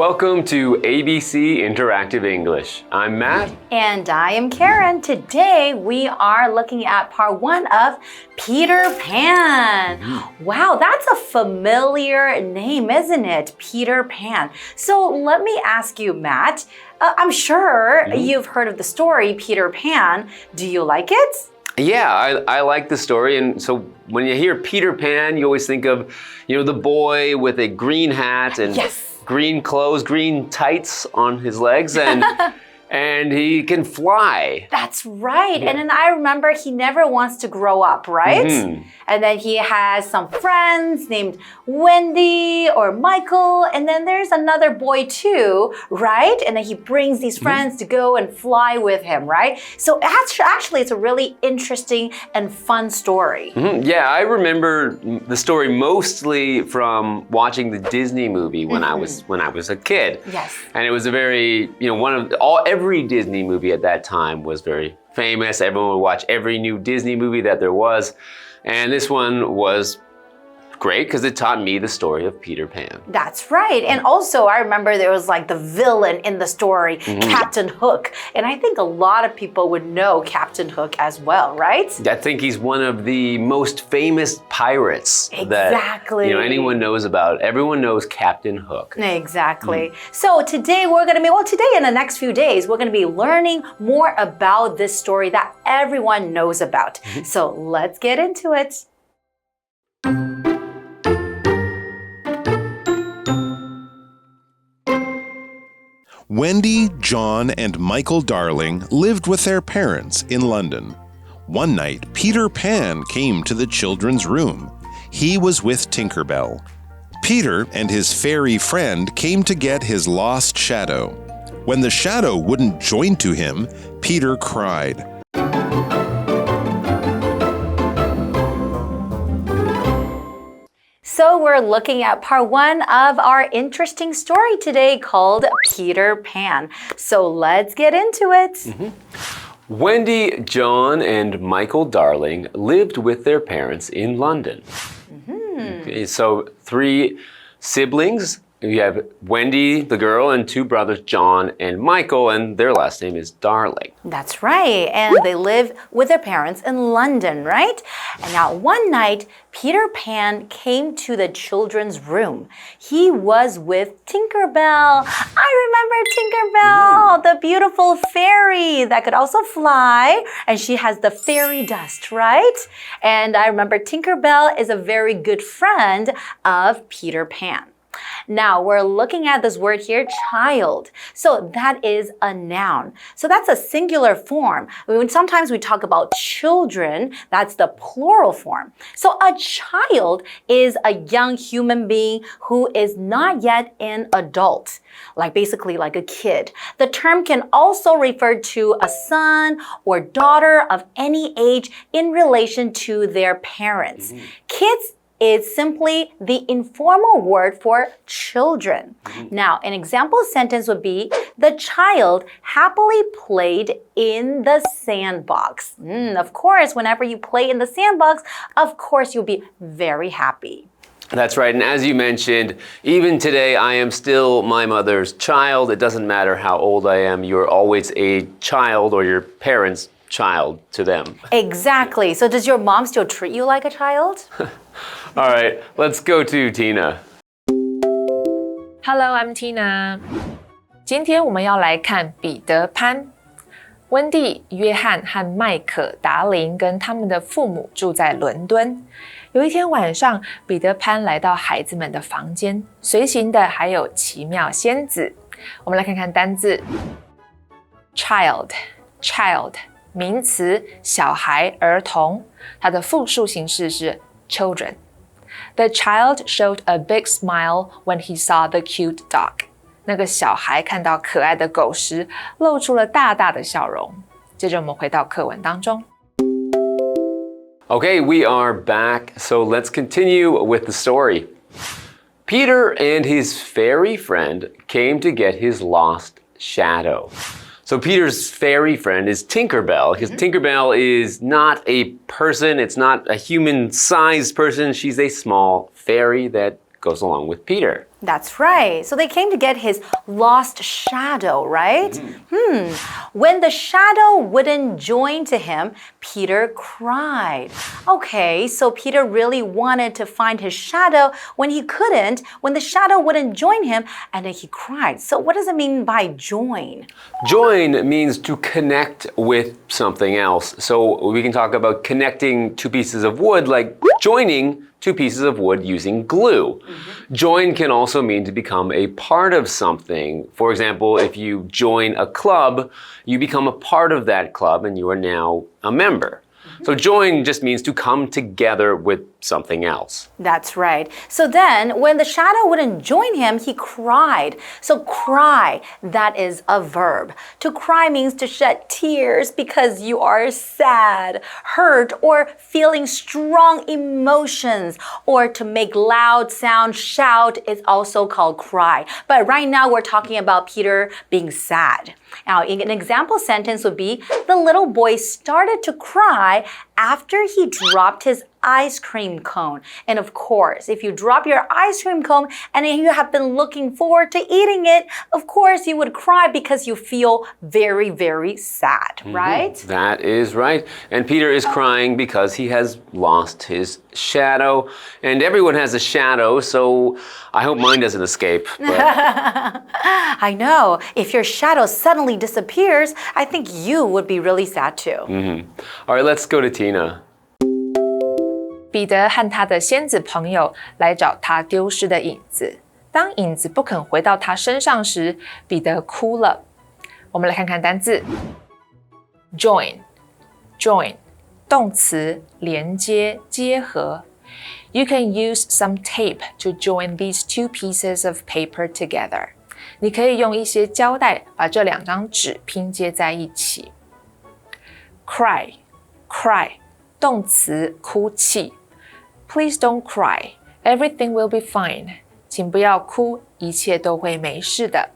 Welcome to ABC Interactive English. I'm Matt. And I am Karen. Today we are looking at part 1 of Peter Pan. Wow, that's a familiar name, isn't it? Peter Pan. So let me ask you, Matt. I'm sure you've heard of the story Peter Pan. Do you like it? Yeah, I like the story. And so when you hear Peter Pan, you always think of, the boy with a green hat and green clothes, green tights on his legs, and he can fly. That's right. Yeah. And then I remember he never wants to grow up, right? And then he has some friends named Wendy or Michael, and then there's another boy too, right? And then he brings these friends to go and fly with him, right? So actually it's a really interesting and fun story. Yeah, I remember the story mostly from watching the Disney movie when I was a kid. Yes. And it was a very, every Disney movie at that time was very famous. Everyone would watch every new Disney movie that there was. And this one was great because it taught me the story of Peter Pan. That's right. And also I remember there was like the villain in the story, Captain Hook. And I think a lot of people would know Captain Hook as well, right? I think he's one of the most famous pirates that anyone knows about. Everyone knows Captain Hook. Exactly. So today we're going to be, today in the next few days, we're going to be learning more about this story that everyone knows about. So let's get into it. Wendy, John, and Michael Darling lived with their parents in London. One night, Peter Pan came to the children's room. He was with Tinker Bell. Peter and his fairy friend came to get his lost shadow. When the shadow wouldn't join to him, Peter cried. So we're looking at part 1 of our interesting story today called Peter Pan. So let's get into it. Wendy, John, and Michael Darling lived with their parents in London. Okay, so 3 siblings. You have Wendy, the girl, and 2 brothers, John and Michael, and their last name is Darling. That's right. And they live with their parents in London, right? And now one night, Peter Pan came to the children's room. He was with Tinker Bell. I remember Tinker Bell, the beautiful fairy that could also fly. And she has the fairy dust, right? And I remember Tinker Bell is a very good friend of Peter Pan. Now, we're looking at this word here, child. So that is a noun. So that's a singular form. Sometimes we talk about children, that's the plural form. So a child is a young human being who is not yet an adult, basically like a kid. The term can also refer to a son or daughter of any age in relation to their parents. Kids is simply the informal word for children. Now, an example sentence would be, the child happily played in the sandbox. Of course, whenever you play in the sandbox, of course, you'll be very happy. That's right. And as you mentioned, even today, I am still my mother's child. It doesn't matter how old I am. You're always a child or your parents' child to them. Exactly. So does your mom still treat you like a child? All right, let's go to Tina. Hello, I'm Tina. 今天我们要来看彼得潘。温蒂、约翰和麦可达林跟他们的父母住在伦敦。有一天晚上，彼得潘来到孩子们的房间，随行的还有奇妙仙子。我们来看看单字 child 名词，小孩、儿童，它的复数形式是 children。The child showed a big smile when he saw the cute dog. 那个小孩看到可爱的狗时，露出了大大的笑容。接着我们回到课文当中。Okay, we are back, so let's continue with the story. Peter and his fairy friend came to get his lost shadow. So Peter's fairy friend is Tinker Bell, because Tinker Bell is not a person, it's not a human-sized person, she's a small fairy that goes along with Peter. That's right. So they came to get his lost shadow, right? When the shadow wouldn't join to him, Peter cried. Okay, so Peter really wanted to find his shadow when he couldn't, when the shadow wouldn't join him, and then he cried. So what does it mean by join? Join means to connect with something else. So we can talk about connecting two pieces of wood, like joining two pieces of wood using glue. Join can also mean to become a part of something. For example, if you join a club, you become a part of that club and you are now a member. So join just means to come together with something else. That's right. So then, when the shadow wouldn't join him, he cried. So cry, that is a verb. To cry means to shed tears because you are sad, hurt, or feeling strong emotions. Or to make loud sound, shout, is also called cry. But right now, we're talking about Peter being sad. Now, an example sentence would be, the little boy started to cry after he dropped his ice cream cone. And of course, if you drop your ice cream cone and you have been looking forward to eating it, of course you would cry because you feel very, very sad, right? That is right. And Peter is crying because he has lost his shadow. And everyone has a shadow, so I hope mine doesn't escape. I know. If your shadow suddenly disappears, I think you would be really sad too. All right, let's go to Tina. 彼得和他的仙子朋友来找他丢失的影子。当影子不肯回到他身上时，彼得哭了。我们来看看单字 join， 动词连接、结合。You can use some tape to join these two pieces of paper together. 你可以用一些胶带把这两张纸拼接在一起。Cry， 动词哭泣。Please don't cry. Everything will be fine. 请不要哭，一切都会没事的。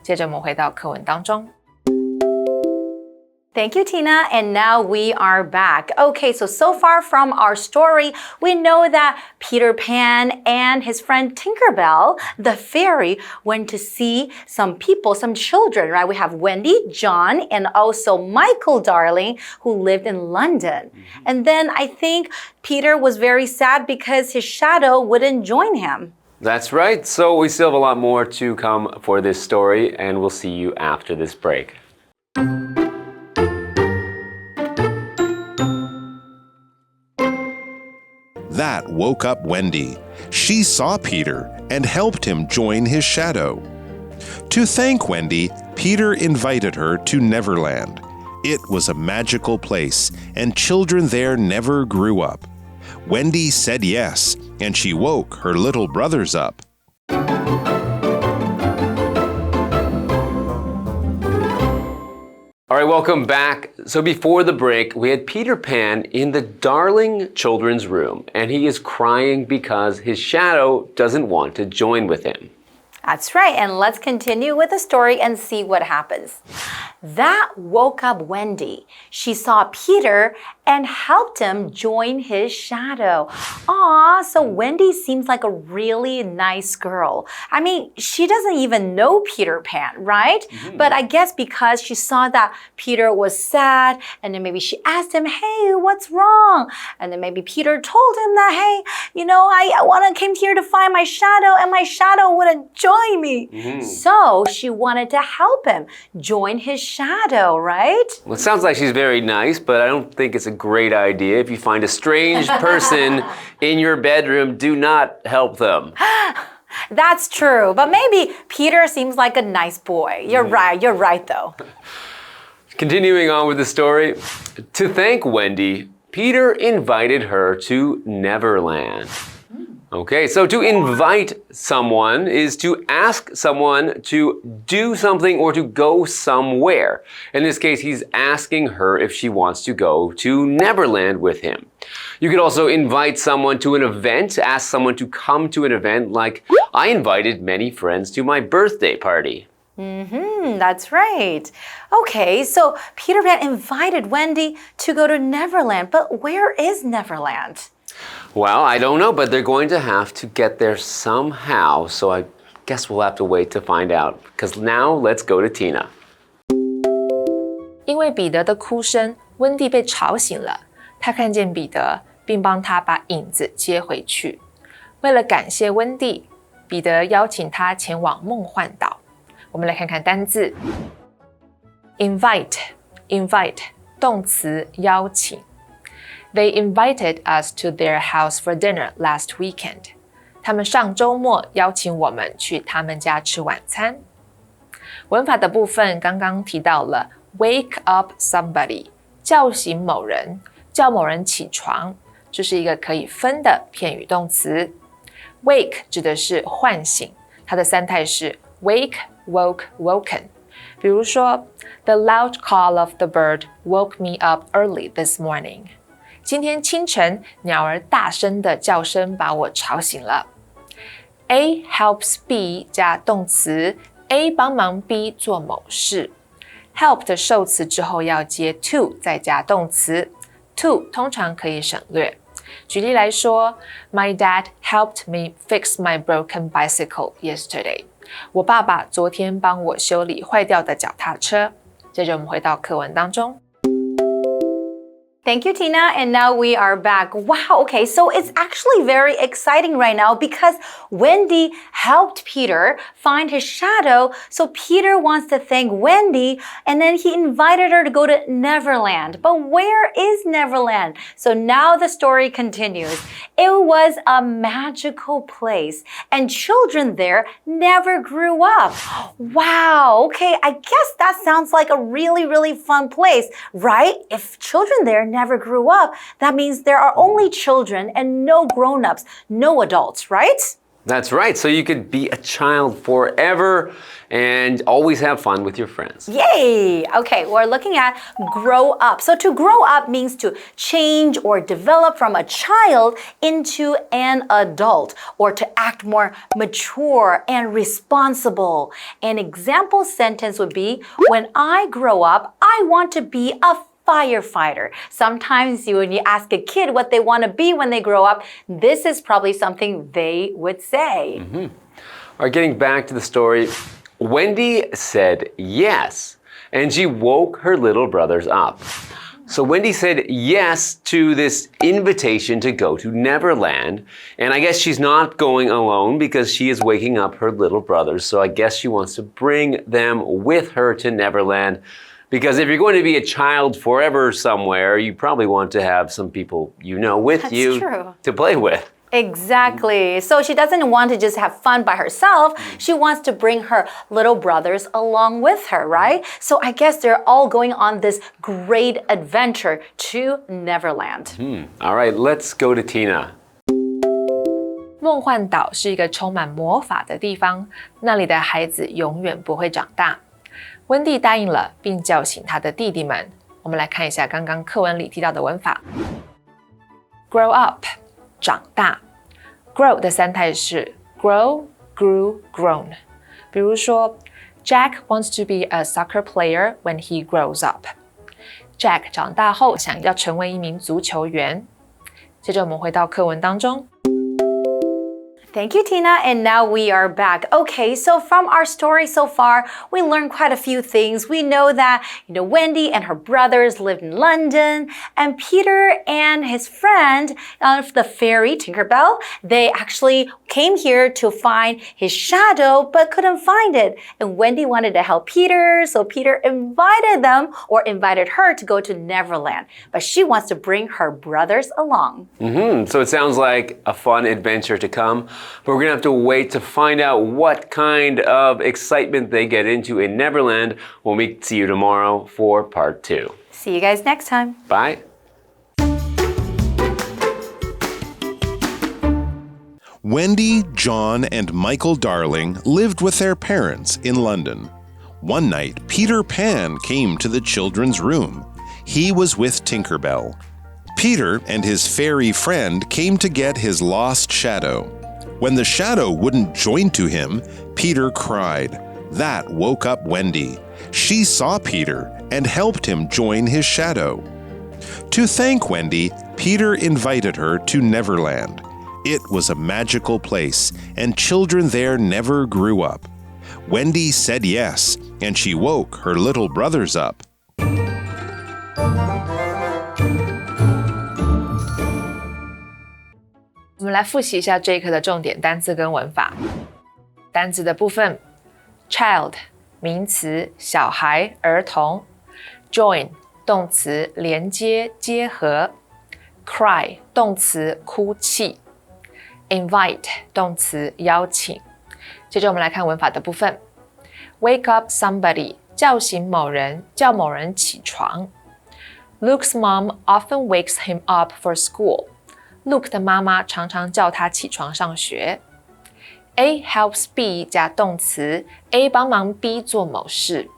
接着我们回到课文当中。Thank you, Tina. And now we are back. Okay, so far from our story, we know that Peter Pan and his friend Tinkerbell, the fairy, went to see some people, some children, right? We have Wendy, John, and also Michael Darling, who lived in London. And then I think Peter was very sad because his shadow wouldn't join him. That's right. So we still have a lot more to come for this story, and we'll see you after this break. That woke up Wendy. She saw Peter and helped him join his shadow. To thank Wendy, Peter invited her to Neverland. It was a magical place, and children there never grew up. Wendy said yes, and she woke her little brothers up. All right, welcome back. So before the break, we had Peter Pan in the Darling children's room, and he is crying because his shadow doesn't want to join with him. That's right, and let's continue with the story and see what happens. That woke up Wendy. She saw Peter and helped him join his shadow. Aw, so Wendy seems like a really nice girl. I mean, she doesn't even know Peter Pan, right? But I guess because she saw that Peter was sad, and then maybe she asked him, hey, what's wrong? And then maybe Peter told him that, hey, you know, I came here to find my shadow, and my shadow wouldn't join me. So she wanted to help him join his shadow, right? Well, it sounds like she's very nice, but I don't think it's a great idea. If you find a strange person in your bedroom, do not help them. That's true, but maybe Peter seems like a nice boy. You're right though. Continuing on with the story, to thank Wendy, Peter invited her to Neverland. Okay, so to invite someone is to ask someone to do something or to go somewhere. In this case, he's asking her if she wants to go to Neverland with him. You could also invite someone to an event, ask someone to come to an event, like I invited many friends to my birthday party. That's right. Okay, so Peter Pan invited Wendy to go to Neverland, but where is Neverland? Well, I don't know, but they're going to have to get there somehow, so I guess we'll have to wait to find out. Because now let's go to Tina. 因为彼得的哭声，温蒂被吵醒了。他看见彼得，并帮他把影子接回去。为了感谢温蒂，彼得邀请他前往梦幻岛。我们来看看单字 invite 动词邀请。They invited us to their house for dinner last weekend. 他们上周末邀请我们去他们家吃晚餐。文法的部分刚刚提到了 wake up somebody 叫醒某人，叫某人起床，这是一个可以分的片语动词。Wake 指的是唤醒，它的三态是 wake, woke, woken。比如说 The loud call of the bird woke me up early this morning. 今天清晨，鸟儿大声的叫声把我吵醒了。A helps B 加动词 A 帮忙 B 做某事。help 的受词之后要接 to 再加动词 to 通常可以省略。举例来说 My dad helped me fix my broken bicycle yesterday. 我爸爸昨天帮我修理坏掉的脚踏车。接着我们回到课文当中。Thank you, Tina. And now we are back. Wow, okay, so it's actually very exciting right now because Wendy helped Peter find his shadow. So Peter wants to thank Wendy and then he invited her to go to Neverland. But where is Neverland? So now the story continues. It was a magical place and children there never grew up. Wow, okay, I guess that sounds like a really, really fun place, right? If children there never grew up, that means there are only children and no grown-ups, no adults, right? That's right. So you could be a child forever and always have fun with your friends. Yay! Okay, we're looking at grow up. So to grow up means to change or develop from a child into an adult or to act more mature and responsible. An example sentence would be, when I grow up, I want to be a firefighter. Sometimes when you ask a kid what they want to be when they grow up, this is probably something they would say. All right, getting back to the story, Wendy said yes, and she woke her little brothers up. So Wendy said yes to this invitation to go to Neverland, and I guess she's not going alone because she is waking up her little brothers, so I guess she wants to bring them with her to Neverland. Because if you're going to be a child forever somewhere, you probably want to have some people you know with That's you true. to play with. Exactly. So she doesn't want to just have fun by herself. She wants to bring her little brothers along with her, right? So I guess they're all going on this great adventure to Neverland. All right, let's go to Tina. 梦幻岛是一个充满魔法的地方，那里的孩子永远不会长大。温蒂答应了，并叫醒他的弟弟们。我们来看一下刚刚课文里提到的文法。Grow up， 长大。Grow 的三态是 grow, grew, grown。比如说 Jack wants to be a soccer player when he grows up. Jack 长大后想要成为一名足球员。接着我们回到课文当中。Thank you, Tina. And now we are back. Okay, so from our story so far, we learned quite a few things. We know that, Wendy and her brothers lived in London, and Peter and his friend, the fairy Tinkerbell, they actually came here to find his shadow, but couldn't find it. And Wendy wanted to help Peter, so Peter invited her to go to Neverland. But she wants to bring her brothers along. So it sounds like a fun adventure to come. But we're going to have to wait to find out what kind of excitement they get into in Neverland when we see you tomorrow for part 2. See you guys next time. Bye. Wendy, John, and Michael Darling lived with their parents in London. One night, Peter Pan came to the children's room. He was with Tinkerbell. Peter and his fairy friend came to get his lost shadow. When the shadow wouldn't join to him, Peter cried. That woke up Wendy. She saw Peter and helped him join his shadow. To thank Wendy, Peter invited her to Neverland. It was a magical place, and children there never grew up. Wendy said yes, and she woke her little brothers up. 我们来复习一下这一课的重点单字跟文法。单字的部分 ，child 名词，小孩、儿童 ；join 动词，连接、结合 ；cry 动词，哭泣 ；invite 动词，邀请。接着我们来看文法的部分 ：wake up somebody 叫醒某人，叫某人起床。Luke's mom often wakes him up for school.Luke 的妈妈常常叫他起床上学。A helps B 加动词 ，A 帮忙 B 做某事。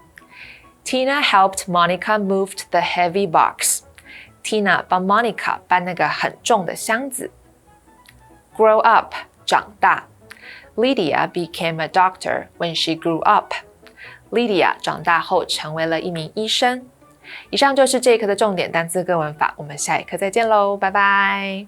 Tina helped Monica move the heavy box. Tina 帮 Monica 搬那个很重的箱子。Grow up 长大。Lydia became a doctor when she grew up. Lydia 长大后成为了一名医生。以上就是这一课的重点单词跟文法，我们下一课再见喽，拜拜。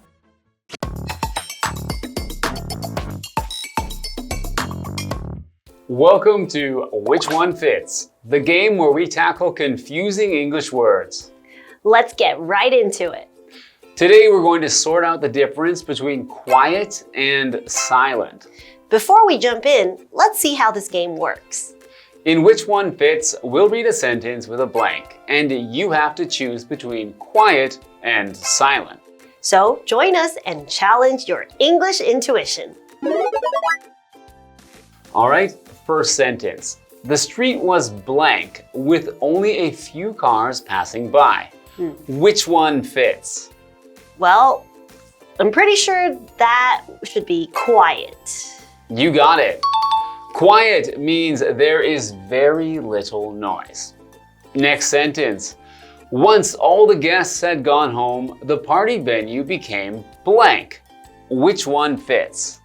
Welcome to Which One Fits, the game where we tackle confusing English words. Let's get right into it. Today we're going to sort out the difference between quiet and silent. Before we jump in, let's see how this game works. In Which One Fits, we'll read a sentence with a blank, and you have to choose between quiet and silent. So join us and challenge your English intuition. All right, first sentence. The street was blank with only a few cars passing by. Which one fits? Well, I'm pretty sure that should be quiet. You got it. Quiet means there is very little noise. Next sentence. Once all the guests had gone home, the party venue became blank. Which one fits?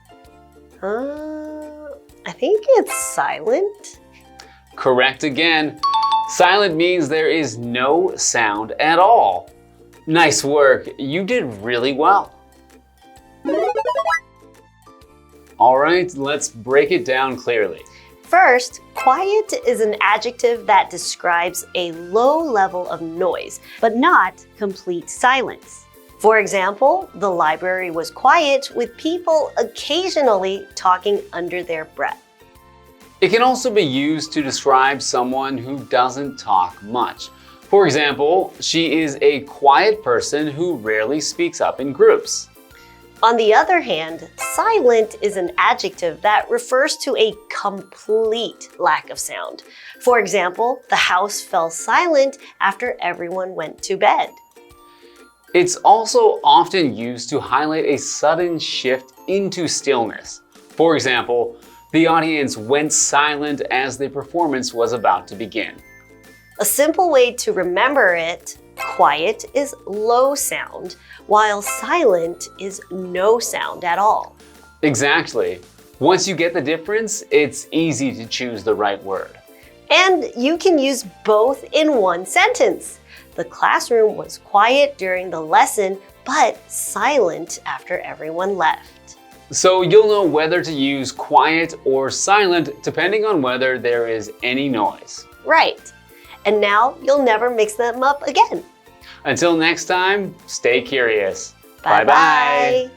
I think it's silent. Correct again. Silent means there is no sound at all. Nice work. You did really well. All right, let's break it down clearly. First, quiet is an adjective that describes a low level of noise, but not complete silence. For example, the library was quiet with people occasionally talking under their breath. It can also be used to describe someone who doesn't talk much. For example, she is a quiet person who rarely speaks up in groups. On the other hand, silent is an adjective that refers to a complete lack of sound. For example, the house fell silent after everyone went to bed. It's also often used to highlight a sudden shift into stillness. For example, the audience went silent as the performance was about to begin. A simple way to remember it, quiet is low sound, while silent is no sound at all. Exactly. Once you get the difference, it's easy to choose the right word. And you can use both in one sentence. The classroom was quiet during the lesson, but silent after everyone left. So you'll know whether to use quiet or silent depending on whether there is any noise. Right. And now you'll never mix them up again. Until next time, stay curious. Bye-bye.